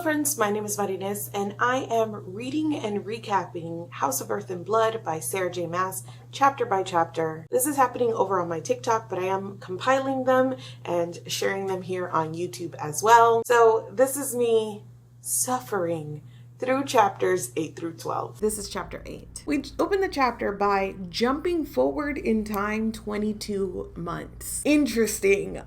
friends, my name is Marines and I am reading and recapping House of Earth and Blood by Sarah J. Maas, chapter by chapter. This is happening over on my TikTok, but I am compiling them and sharing them here on YouTube as well. So this is me suffering through chapters 8 through 12. This is chapter 8. We open the chapter by jumping forward in time 22 months. Interesting.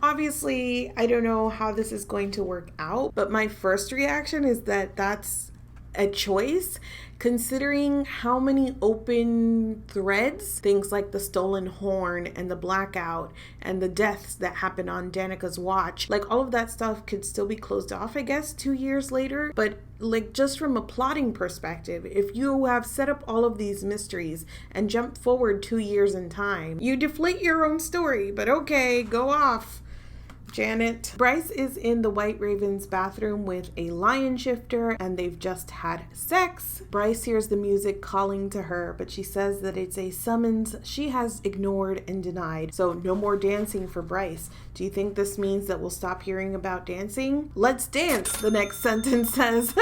Obviously, I don't know how this is going to work out, but my first reaction is that that's a choice, considering how many open threads, things like the stolen horn and the blackout and the deaths that happened on Danica's watch, like all of that stuff could still be closed off, I guess, 2 years later. But like, just from a plotting perspective, if you have set up all of these mysteries and jump forward 2 years in time, you deflate your own story. But okay, go off, Janet. Bryce is in the White Raven's bathroom with a lion shifter and they've just had sex. Bryce hears the music calling to her, but she says that it's a summons she has ignored and denied. So no more dancing for Bryce. Do you think this means that we'll stop hearing about dancing? Let's dance, the next sentence says.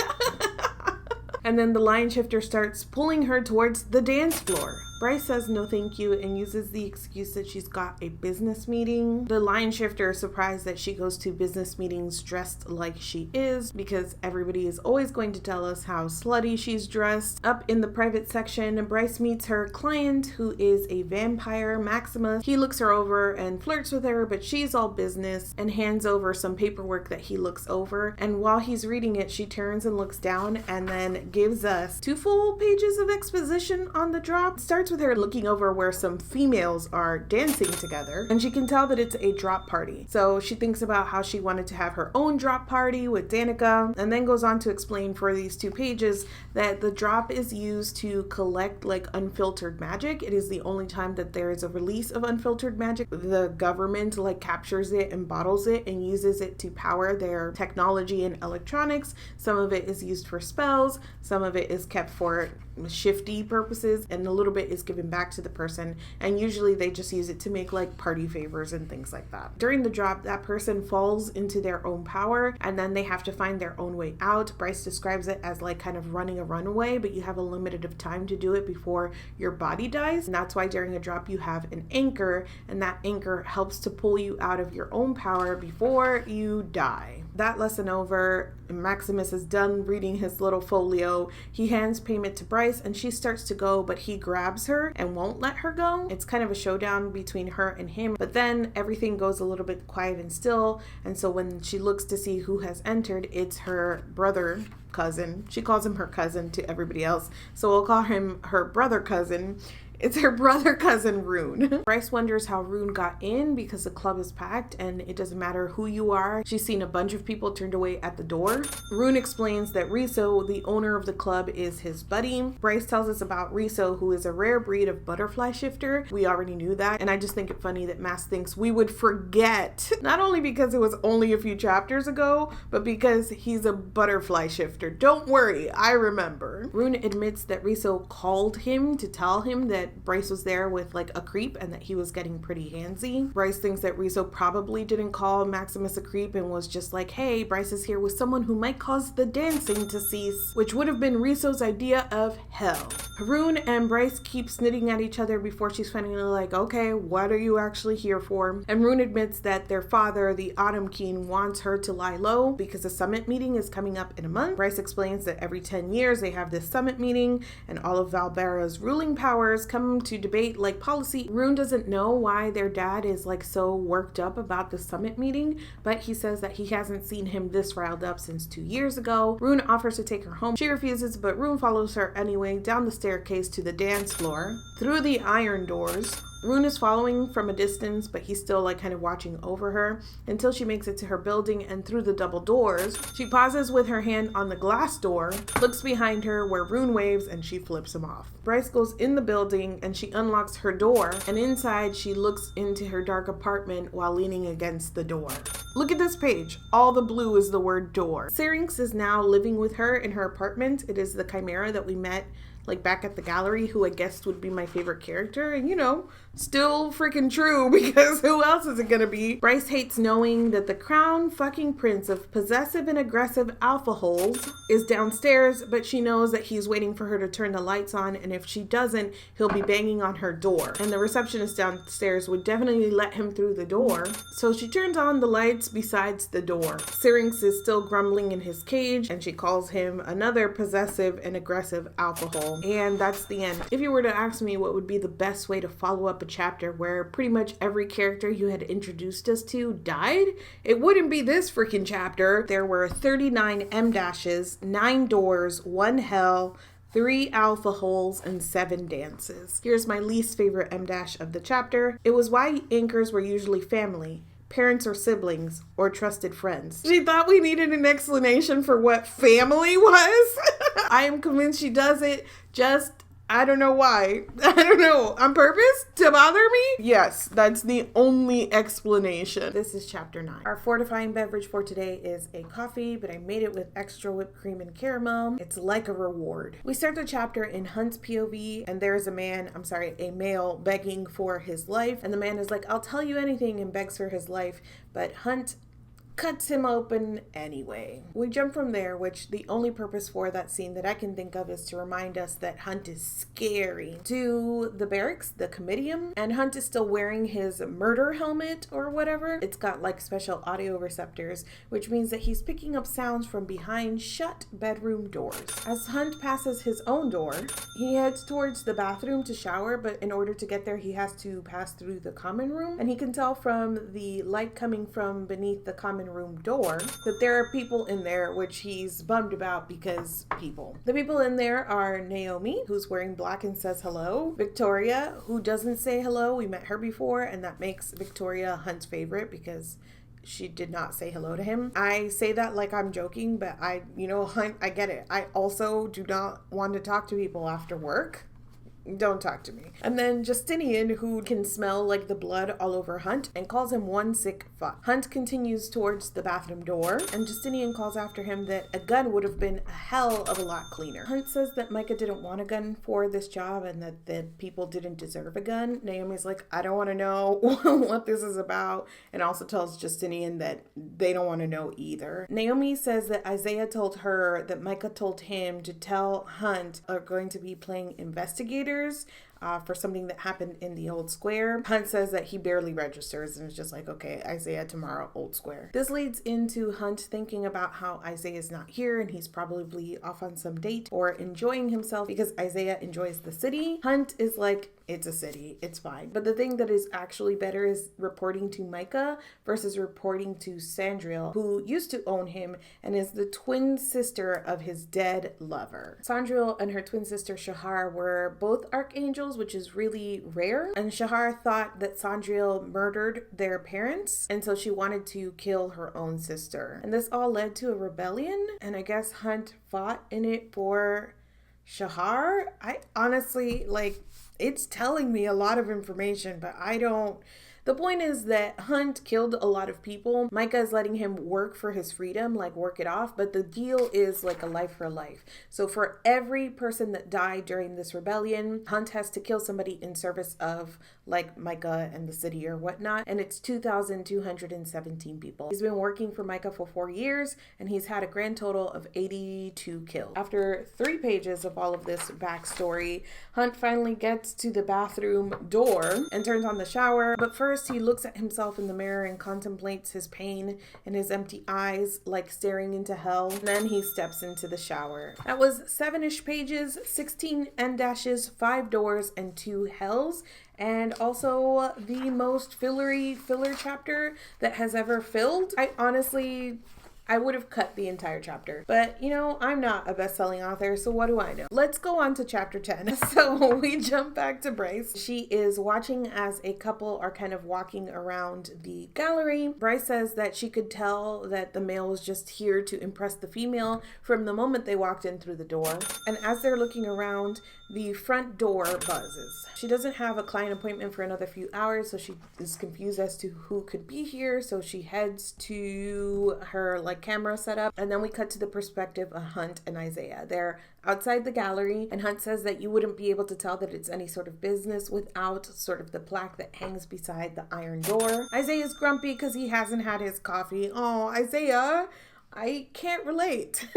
And then the lion shifter starts pulling her towards the dance floor. Bryce says no thank you and uses the excuse that she's got a business meeting. The lion shifter is surprised that she goes to business meetings dressed like she is, because everybody is always going to tell us how slutty she's dressed. Up in the private section, Bryce meets her client, who is a vampire, Maximus. He looks her over and flirts with her, but she's all business and hands over some paperwork that he looks over. And while he's reading it, she turns and looks down and then gives us 2 full pages of exposition on the drop. It starts with her looking over where some females are dancing together, and she can tell that it's a drop party. So she thinks about how she wanted to have her own drop party with Danica, and then goes on to explain for these 2 pages that the drop is used to collect like unfiltered magic. It is the only time that there is a release of unfiltered magic. The government like captures it and bottles it and uses it to power their technology and electronics. Some of it is used for spells, some of it is kept for shifty purposes, and a little bit is given back to the person, and usually they just use it to make like party favors and things like that. During the drop, that person falls into their own power and then they have to find their own way out. Bryce describes it as like kind of running a runaway, but you have a limited of time to do it before your body dies, and that's why during a drop you have an anchor, and that anchor helps to pull you out of your own power before you die. That lesson over, Maximus is done reading his little folio. He hands payment to Bryce and she starts to go, but he grabs her and won't let her go. It's kind of a showdown between her and him, but then everything goes a little bit quiet and still. And so when she looks to see who has entered, it's her brother cousin. She calls him her cousin to everybody else, so we'll call him her brother cousin. It's her brother cousin, Rune. Bryce wonders how Rune got in because the club is packed and it doesn't matter who you are. She's seen a bunch of people turned away at the door. Rune explains that Riso, the owner of the club, is his buddy. Bryce tells us about Riso, who is a rare breed of butterfly shifter. We already knew that, and I just think it funny that Maas thinks we would forget, not only because it was only a few chapters ago, but because he's a butterfly shifter. Don't worry, I remember. Rune admits that Riso called him to tell him that Bryce was there with like a creep and that he was getting pretty handsy. Bryce thinks that Riso probably didn't call Maximus a creep and was just like, hey, Bryce is here with someone who might cause the dancing to cease, which would have been Riso's idea of hell. Rune and Bryce keep snitting at each other before she's finally like, okay, what are you actually here for? And Rune admits that their father, the Autumn King, wants her to lie low because the summit meeting is coming up in a month. Bryce explains that every 10 years they have this summit meeting and all of Valbara's ruling powers come to debate like policy. Rune doesn't know why their dad is like so worked up about the summit meeting, but he says that he hasn't seen him this riled up since 2 years ago. Rune offers to take her home. She refuses, but Rune follows her anyway down the staircase to the dance floor. Through the iron doors, Rune is following from a distance, but he's still like kind of watching over her until she makes it to her building, and through the double doors, she pauses with her hand on the glass door, looks behind her where Rune waves, and she flips him off. Bryce goes in the building and she unlocks her door, and inside she looks into her dark apartment while leaning against the door. Look at this page. All the blue is the word door. Syrinx is now living with her in her apartment. It is the chimera that we met like back at the gallery, who I guessed would be my favorite character. And, you know, still freaking true, because who else is it gonna be? Bryce hates knowing that the crown fucking prince of possessive and aggressive alpha holes is downstairs, but she knows that he's waiting for her to turn the lights on, and if she doesn't, he'll be banging on her door. And the receptionist downstairs would definitely let him through the door. So she turns on the lights besides the door. Syrinx is still grumbling in his cage, and she calls him another possessive and aggressive alpha hole. And that's the end. If you were to ask me what would be the best way to follow up a chapter where pretty much every character you had introduced us to died, it wouldn't be this freaking chapter. There were 39 M-dashes, 9 doors, 1 hell, 3 alpha holes, and 7 dances. Here's my least favorite M-dash of the chapter. It was why anchors were usually family, parents or siblings, or trusted friends. She thought we needed an explanation for what family was. I am convinced she does it just, I don't know why. I don't know. On purpose? To bother me? Yes, that's the only explanation. This is chapter 9. Our fortifying beverage for today is a coffee, but I made it with extra whipped cream and caramel. It's like a reward. We start the chapter in Hunt's POV, and there is a male begging for his life. And the man is like, I'll tell you anything, and begs for his life. But Hunt cuts him open anyway. We jump from there, which the only purpose for that scene that I can think of is to remind us that Hunt is scary, to the barracks, the comitium, and Hunt is still wearing his murder helmet or whatever. It's got like special audio receptors, which means that he's picking up sounds from behind shut bedroom doors. As Hunt passes his own door, he heads towards the bathroom to shower, but in order to get there, he has to pass through the common room, and he can tell from the light coming from beneath the common room door that there are people in there, which he's bummed about because people. The people in there are Naomi, who's wearing black and says hello, Victoria, who doesn't say hello. We met her before, and that makes Victoria Hunt's favorite because she did not say hello to him. I say that like I'm joking, but Hunt, I get it. I also do not want to talk to people after work. Don't talk to me. And then Justinian, who can smell like the blood all over Hunt, and calls him one sick fuck. Hunt continues towards the bathroom door, and Justinian calls after him that a gun would have been a hell of a lot cleaner. Hunt says that Micah didn't want a gun for this job and that the people didn't deserve a gun. Naomi's like, I don't want to know what this is about, and also tells Justinian that they don't want to know either. Naomi says that Isaiah told her that Micah told him to tell Hunt are going to be playing investigators for something that happened in the old square. Hunt says that he barely registers and is just like, okay, Isaiah tomorrow, old square. This leads into Hunt thinking about how Isaiah's not here and he's probably off on some date or enjoying himself because Isaiah enjoys the city. Hunt is like, it's a city, it's fine. But the thing that is actually better is reporting to Micah versus reporting to Sandriel, who used to own him and is the twin sister of his dead lover. Sandriel and her twin sister Shahar were both archangels, which is really rare. And Shahar thought that Sandriel murdered their parents, and so she wanted to kill her own sister. And this all led to a rebellion, and I guess Hunt fought in it for Shahar. I honestly, it's telling me a lot of information, but I don't. The point is that Hunt killed a lot of people. Micah is letting him work for his freedom, work it off, but the deal is like a life for life. So for every person that died during this rebellion, Hunt has to kill somebody in service of Micah and the city or whatnot, and it's 2,217 people. He's been working for Micah for 4 years, and he's had a grand total of 82 kills. After 3 pages of all of this backstory, Hunt finally gets to the bathroom door and turns on the shower, but first he looks at himself in the mirror and contemplates his pain and his empty eyes staring into hell. And then he steps into the shower. That was 7-ish pages, 16 N-dashes, 5 doors, and 2 hells. And also the most filler chapter that has ever filled. I would have cut the entire chapter. But, I'm not a best-selling author, so what do I know? Let's go on to chapter 10. So we jump back to Bryce. She is watching as a couple are kind of walking around the gallery. Bryce says that she could tell that the male was just here to impress the female from the moment they walked in through the door. And as they're looking around, the front door buzzes. She doesn't have a client appointment for another few hours, so she is confused as to who could be here. So she heads to her camera set up. And then we cut to the perspective of Hunt and Isaiah. They're outside the gallery, and Hunt says that you wouldn't be able to tell that it's any sort of business without sort of the plaque that hangs beside the iron door. Isaiah's grumpy because he hasn't had his coffee. Oh, Isaiah, I can't relate.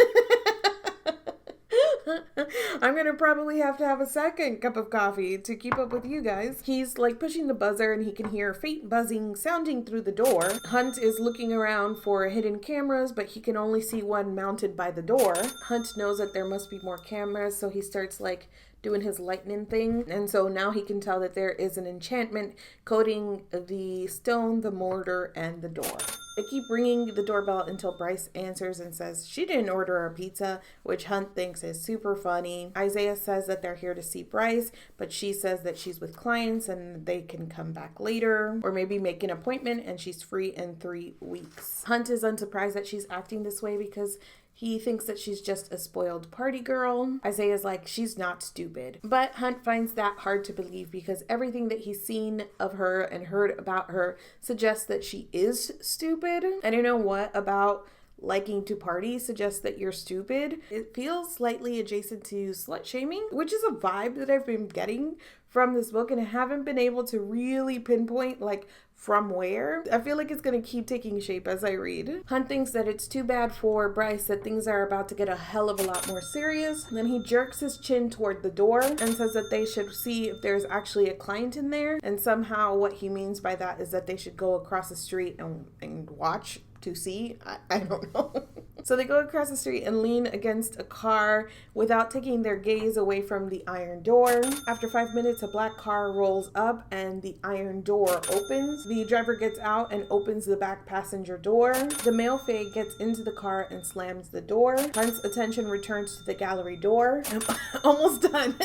I'm gonna probably have to have a second cup of coffee to keep up with you guys. He's like pushing the buzzer and he can hear faint buzzing sounding through the door. Hunt is looking around for hidden cameras, but he can only see one mounted by the door. Hunt knows that there must be more cameras, so he starts like doing his lightning thing. And so now he can tell that there is an enchantment coating the stone, the mortar, and the door. They keep ringing the doorbell until Bryce answers and says she didn't order a pizza, which Hunt thinks is super funny. Isaiah says that they're here to see Bryce, but she says that she's with clients and they can come back later or maybe make an appointment and she's free in 3 weeks. Hunt is unsurprised that she's acting this way because he thinks that she's just a spoiled party girl. Isaiah's like, she's not stupid. But Hunt finds that hard to believe because everything that he's seen of her and heard about her suggests that she is stupid. I don't know what about liking to party suggests that you're stupid. It feels slightly adjacent to slut shaming, which is a vibe that I've been getting from this book and I haven't been able to really pinpoint like from where. I feel like it's going to keep taking shape as I read. Hunt thinks that it's too bad for Bryce that things are about to get a hell of a lot more serious. And then he jerks his chin toward the door and says that they should see if there's actually a client in there. And somehow what he means by that is that they should go across the street and watch to see. I don't know. So they go across the street and lean against a car without taking their gaze away from the iron door. After 5 minutes, a black car rolls up and the iron door opens. The driver gets out and opens the back passenger door. The male Fae gets into the car and slams the door. Hunt's attention returns to the gallery door. I'm almost done.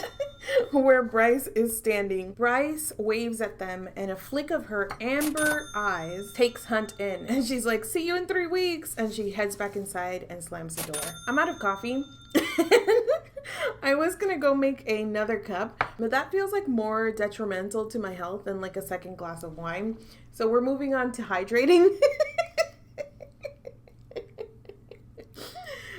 Where Bryce is standing. Bryce waves at them and a flick of her amber eyes takes Hunt in. And she's like, see you in 3 weeks. And she heads back inside and slams the door. I'm out of coffee. I was gonna go make another cup, but that feels like more detrimental to my health than like a second glass of wine. So we're moving on to hydrating.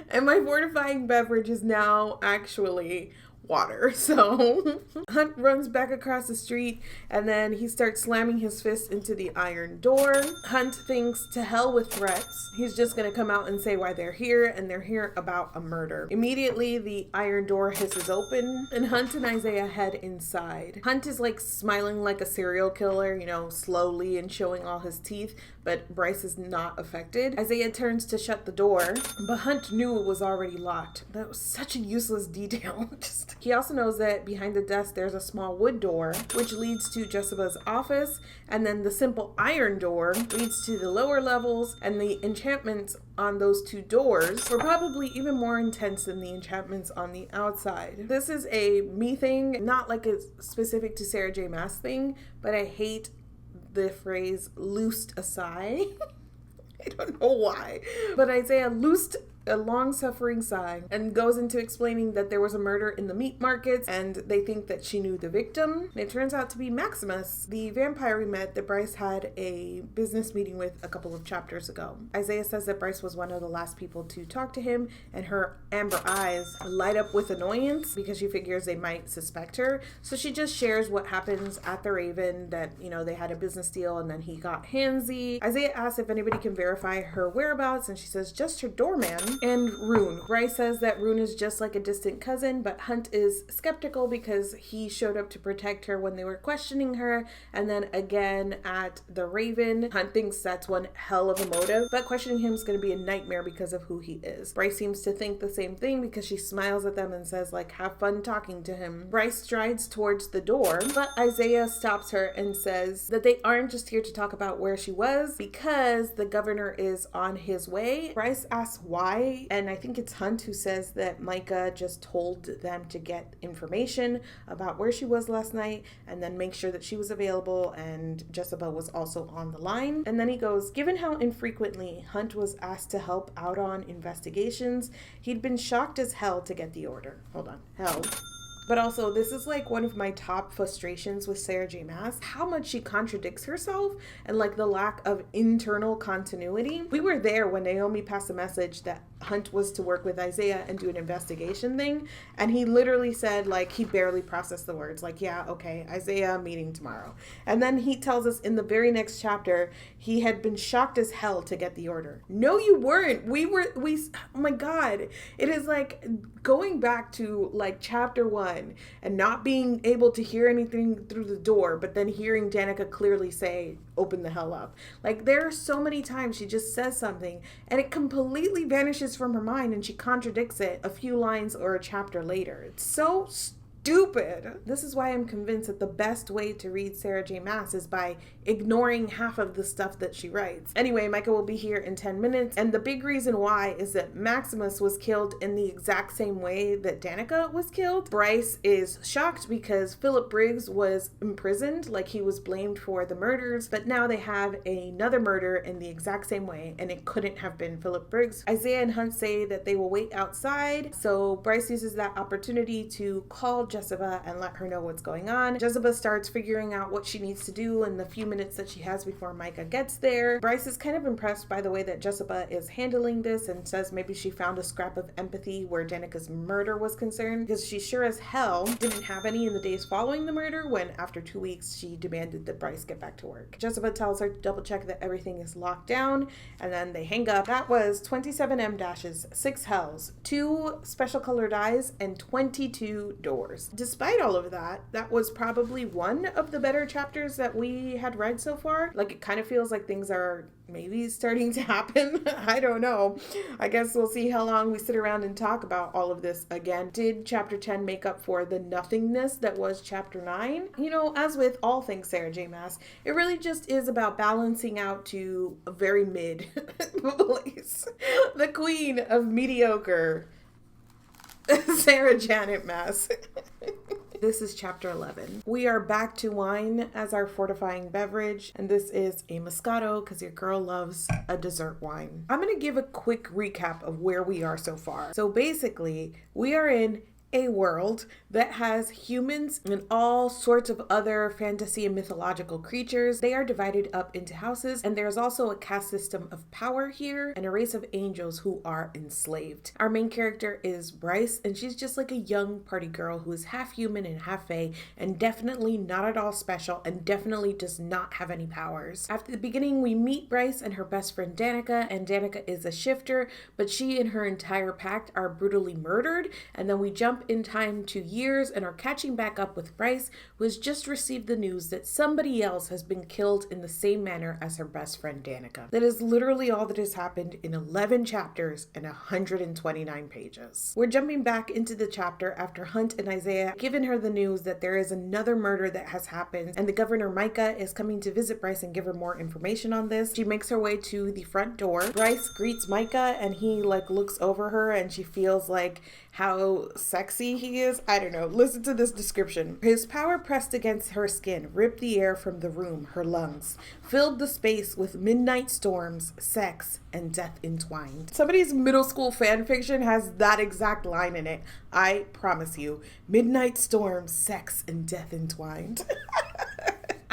And my fortifying beverage is now actually water. So Hunt runs back across the street and then he starts slamming his fist into the iron door. Hunt thinks to hell with threats. He's just gonna come out and say why they're here, and they're here about a murder. Immediately the iron door hisses open and Hunt and Isaiah head inside. Hunt is like smiling like a serial killer, you know, slowly and showing all his teeth, but Bryce is not affected. Isaiah turns to shut the door, but Hunt knew it was already locked. That was such a useless detail. He also knows that behind the desk there's a small wood door which leads to Jessica's office, and then the simple iron door leads to the lower levels, and the enchantments on those 2 doors were probably even more intense than the enchantments on the outside. This is a me thing, not like a specific to Sarah J. Maas thing, but I hate the phrase loosed a sigh. I don't know why, but Isaiah loosed a long-suffering sigh and goes into explaining that there was a murder in the meat markets and they think that she knew the victim. And it turns out to be Maximus, the vampire we met that Bryce had a business meeting with a couple of chapters ago. Isaiah says that Bryce was one of the last people to talk to him, and her amber eyes light up with annoyance because she figures they might suspect her. So she just shares what happens at the Raven, that, you know, they had a business deal and then he got handsy. Isaiah asks if anybody can verify her whereabouts and she says just her doorman and Rune. Bryce says that Rune is just like a distant cousin, but Hunt is skeptical because he showed up to protect her when they were questioning her, and then again at the Raven. Hunt thinks that's one hell of a motive, but questioning him is going to be a nightmare because of who he is. Bryce seems to think the same thing because she smiles at them and says like, have fun talking to him. Bryce strides towards the door, but Isaiah stops her and says that they aren't just here to talk about where she was because the governor is on his way. Bryce asks why, and I think it's Hunt who says that Micah just told them to get information about where she was last night and then make sure that she was available, and Jessica was also on the line. And then he goes, given how infrequently Hunt was asked to help out on investigations, he'd been shocked as hell to get the order. Hold on. Hell. But also, this is like one of my top frustrations with Sarah J. Maas, how much she contradicts herself and like the lack of internal continuity. We were there when Naomi passed a message that Hunt was to work with Isaiah and do an investigation thing, and he literally said, like, he barely processed the words, like, yeah, okay, Isaiah meeting tomorrow. And then he tells us in the very next chapter he had been shocked as hell to get the order. No, you weren't. Oh my god, it is like going back to like chapter 1 and not being able to hear anything through the door, but then hearing Danica clearly say, open the hell up. Like, there are so many times she just says something and it completely vanishes from her mind and she contradicts it a few lines or a chapter later. It's so stupid. This is why I'm convinced that the best way to read Sarah J. Maas is by ignoring half of the stuff that she writes. Anyway, Micah will be here in 10 minutes, and the big reason why is that Maximus was killed in the exact same way that Danica was killed. Bryce is shocked because Philip Briggs was imprisoned, like he was blamed for the murders, but now they have another murder in the exact same way, and it couldn't have been Philip Briggs. Isaiah and Hunt say that they will wait outside, so Bryce uses that opportunity to call Jessica and let her know what's going on. Jessica starts figuring out what she needs to do in the few minutes that she has before Micah gets there. Bryce is kind of impressed by the way that Jessica is handling this and says maybe she found a scrap of empathy where Danica's murder was concerned, because she sure as hell didn't have any in the days following the murder when after 2 weeks she demanded that Bryce get back to work. Jessica tells her to double check that everything is locked down, and then they hang up. That was 27 M-dashes, 6 hells, 2 special colored eyes, and 22 doors. Despite all of that, that was probably one of the better chapters that we had read so far. Like, it kind of feels like things are maybe starting to happen. I don't know. I guess we'll see how long we sit around and talk about all of this again. Did chapter 10 make up for the nothingness that was chapter 9? You know, as with all things Sarah J. Maas, it really just is about balancing out to a very mid place. The queen of mediocre, Sarah Janet Maas. This is chapter 11. We are back to wine as our fortifying beverage, and this is a Moscato because your girl loves a dessert wine. I'm going to give a quick recap of where we are so far. So basically, we are in a world that has humans and all sorts of other fantasy and mythological creatures. They are divided up into houses, and there's also a caste system of power here and a race of angels who are enslaved. Our main character is Bryce, and she's just like a young party girl who is half human and half fae, and definitely not at all special, and definitely does not have any powers. After the beginning, we meet Bryce and her best friend Danica, and Danica is a shifter, but she and her entire pack are brutally murdered, and then we jump in time to years and are catching back up with Bryce, who has just received the news that somebody else has been killed in the same manner as her best friend Danica. That is literally all that has happened in 11 chapters and 129 pages. We're jumping back into the chapter after Hunt and Isaiah given her the news that there is another murder that has happened, and the governor Micah is coming to visit Bryce and give her more information on this. She makes her way to the front door. Bryce greets Micah and he like looks over her and she feels like how sexy he is. I don't know. Listen to this description. His power pressed against her skin, ripped the air from the room, her lungs, filled the space with midnight storms, sex, and death entwined. Somebody's middle school fan fiction has that exact line in it. I promise you. Midnight storms, sex, and death entwined.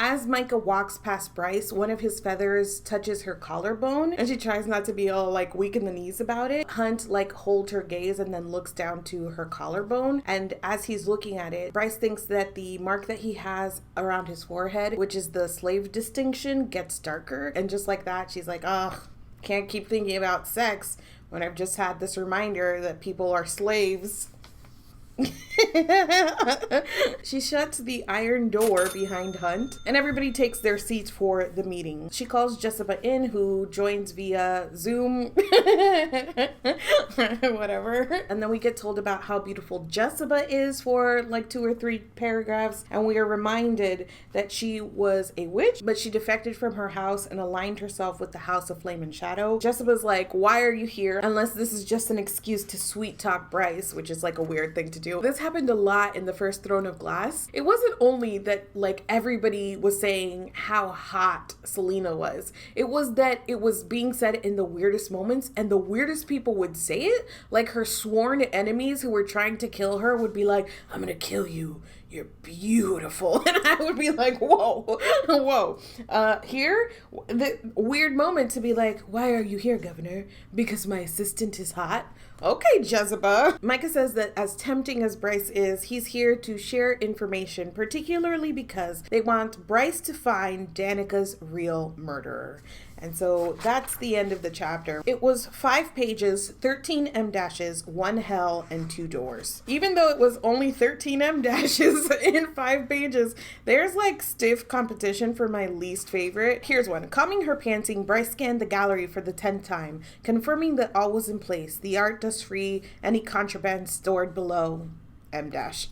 As Micah walks past Bryce, one of his feathers touches her collarbone, and she tries not to be all like weak in the knees about it. Hunt like holds her gaze and then looks down to her collarbone, and as he's looking at it, Bryce thinks that the mark that he has around his forehead, which is the slave distinction, gets darker, and just like that, she's like, ugh, can't keep thinking about sex when I've just had this reminder that people are slaves. She shuts the iron door behind Hunt, and everybody takes their seats for the meeting. She calls Jessica in, who joins via Zoom. Whatever. And then we get told about how beautiful Jessica is for like 2 or 3 paragraphs, and we are reminded that she was a witch, but she defected from her house and aligned herself with the House of Flame and Shadow. Jessica's like, why are you here? Unless this is just an excuse to sweet talk Bryce, which is like a weird thing to do. This happened a lot in the first Throne of Glass. It wasn't only that like everybody was saying how hot Selena was. It was that it was being said in the weirdest moments, and the weirdest people would say right? Like her sworn enemies who were trying to kill her would be like, I'm gonna kill you. You're beautiful. And I would be like, whoa, whoa. Here, the weird moment to be like, why are you here, Governor? Because my assistant is hot? Okay, Jezebel. Micah says that as tempting as Bryce is, he's here to share information, particularly because they want Bryce to find Danica's real murderer. And so that's the end of the chapter. It was 5 pages, 13 M dashes, 1 hell, and 2 doors. Even though it was only 13 M dashes in 5 pages, there's like stiff competition for my least favorite. Here's one. Calming her panting, Bryce scanned the gallery for the 10th time, confirming that all was in place. The art dust free, any contraband stored below. M dash.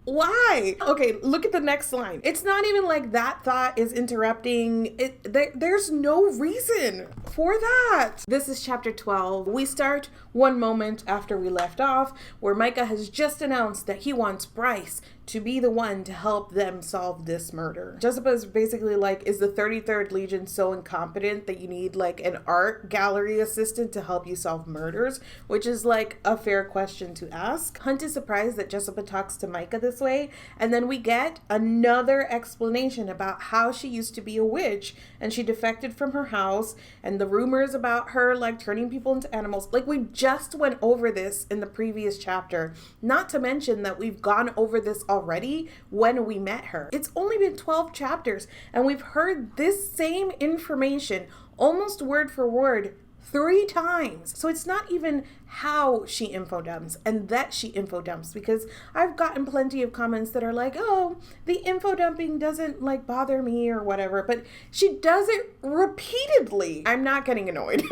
Why? Okay, look at the next line. It's not even like that thought is interrupting. There's no reason for that. This is chapter 12. We start one moment after we left off, where Micah has just announced that he wants Bryce to be the one to help them solve this murder. Jessica is basically like, is the 33rd Legion so incompetent that you need like an art gallery assistant to help you solve murders? Which is like a fair question to ask. Hunt is surprised that Jessica talks to Micah this way, and then we get another explanation about how she used to be a witch and she defected from her house, and the rumors about her like turning people into animals. Like, we just went over this in the previous chapter, not to mention that we've gone over this already when we met her. It's only been 12 chapters and we've heard this same information almost word for word 3 times. So it's not even how she info dumps and that she info dumps, because I've gotten plenty of comments that are like, oh, the info dumping doesn't like bother me or whatever, but she does it repeatedly. I'm not getting annoyed.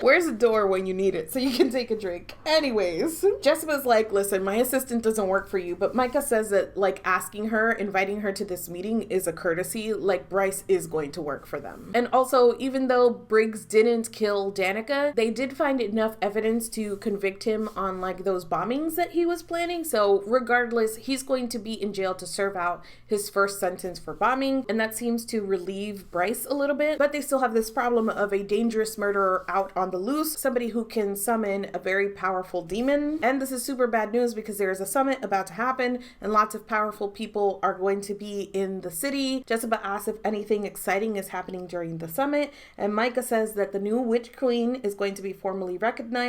Where's the door when you need it so you can take a drink? Anyways, Jessica's like, listen, my assistant doesn't work for you, but Micah says that like asking her, inviting her to this meeting is a courtesy, like Bryce is going to work for them. And also, even though Briggs didn't kill Danica, they did find enough evidence to convict him on like those bombings that he was planning. So regardless, he's going to be in jail to serve out his first sentence for bombing, and that seems to relieve Bryce a little bit. But they still have this problem of a dangerous murderer out on the loose, somebody who can summon a very powerful demon. And this is super bad news because there is a summit about to happen and lots of powerful people are going to be in the city. Jessica asks if anything exciting is happening during the summit, and Micah says that the new witch queen is going to be formally recognized,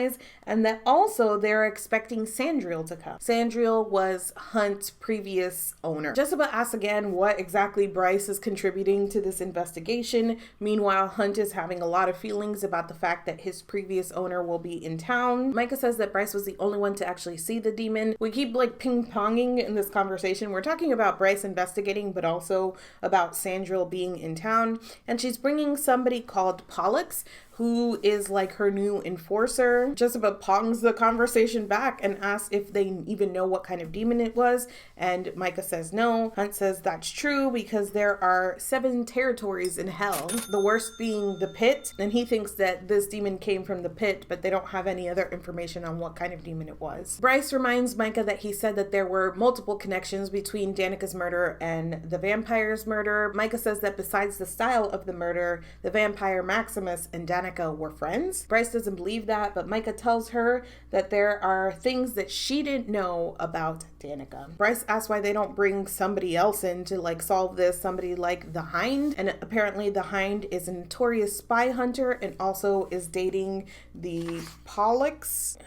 and that also they're expecting Sandriel to come. Sandriel was Hunt's previous owner. Jessica asks again what exactly Bryce is contributing to this investigation. Meanwhile, Hunt is having a lot of feelings about the fact that his previous owner will be in town. Micah says that Bryce was the only one to actually see the demon. We keep like ping-ponging in this conversation. We're talking about Bryce investigating, but also about Sandriel being in town, and she's bringing somebody called Pollux, who is like her new enforcer. Jessica pongs the conversation back and asks if they even know what kind of demon it was, and Micah says no. Hunt says that's true because there are 7 territories in hell, the worst being the pit, and he thinks that this demon came from the pit, but they don't have any other information on what kind of demon it was. Bryce reminds Micah that he said that there were multiple connections between Danica's murder and the vampire's murder. Micah says that besides the style of the murder, the vampire Maximus and Danica were friends. Bryce doesn't believe that, but Micah tells her that there are things that she didn't know about Danica. Bryce asks why they don't bring somebody else in to like solve this, somebody like the Hind, and apparently the Hind is a notorious spy hunter and also is dating the Pollux.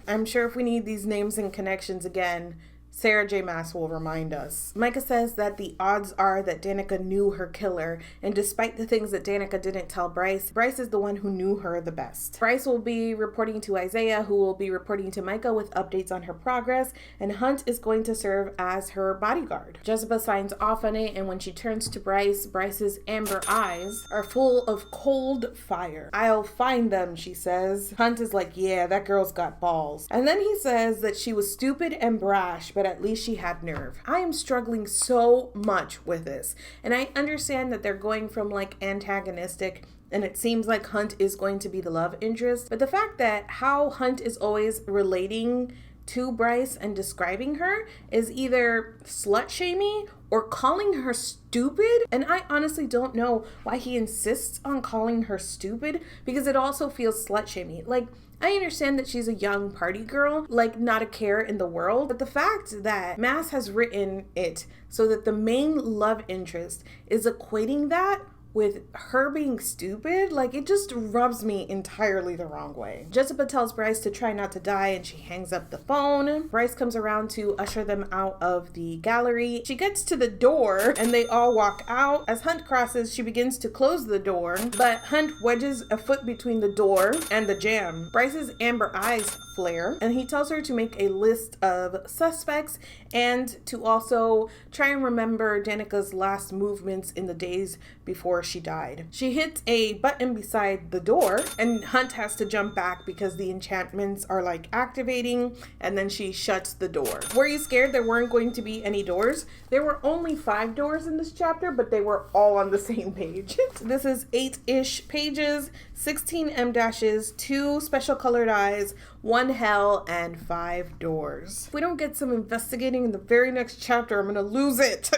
I'm sure if we need these names and connections again, Sarah J. Maas will remind us. Micah says that the odds are that Danica knew her killer, and despite the things that Danica didn't tell Bryce, Bryce is the one who knew her the best. Bryce will be reporting to Isaiah, who will be reporting to Micah with updates on her progress, and Hunt is going to serve as her bodyguard. Jessica signs off on it, and when she turns to Bryce, Bryce's amber eyes are full of cold fire. I'll find them, she says. Hunt is like, yeah, that girl's got balls. And then he says that she was stupid and brash, but at least she had nerve. I am struggling so much with this, and I understand that they're going from like antagonistic, and it seems like Hunt is going to be the love interest, but the fact that how Hunt is always relating to Bryce and describing her is either slut-shamey or calling her stupid. And I honestly don't know why he insists on calling her stupid, because it also feels slut-shamey. Like, I understand that she's a young party girl, like not a care in the world, but the fact that Maas has written it so that the main love interest is equating that with her being stupid, like, it just rubs me entirely the wrong way. Jessica tells Bryce to try not to die, and she hangs up the phone. Bryce comes around to usher them out of the gallery. She gets to the door and they all walk out. As Hunt crosses, she begins to close the door, but Hunt wedges a foot between the door and the jamb. Bryce's amber eyes flare, and he tells her to make a list of suspects and to also try and remember Danica's last movements in the days before she died. She hits a button beside the door, and Hunt has to jump back because the enchantments are like activating, and then she shuts the door. Were you scared there weren't going to be any doors? There were only 5 doors in this chapter, but they were all on the same page. This is 8-ish pages, 16 M-dashes, 2 special colored eyes, 1 hell, and 5 doors. If we don't get some investigating in the very next chapter, I'm gonna lose it.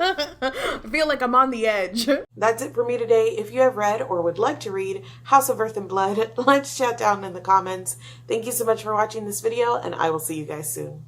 I feel like I'm on the edge. That's it for me today. If you have read or would like to read House of Earth and Blood, let's chat down in the comments. Thank you so much for watching this video, and I will see you guys soon.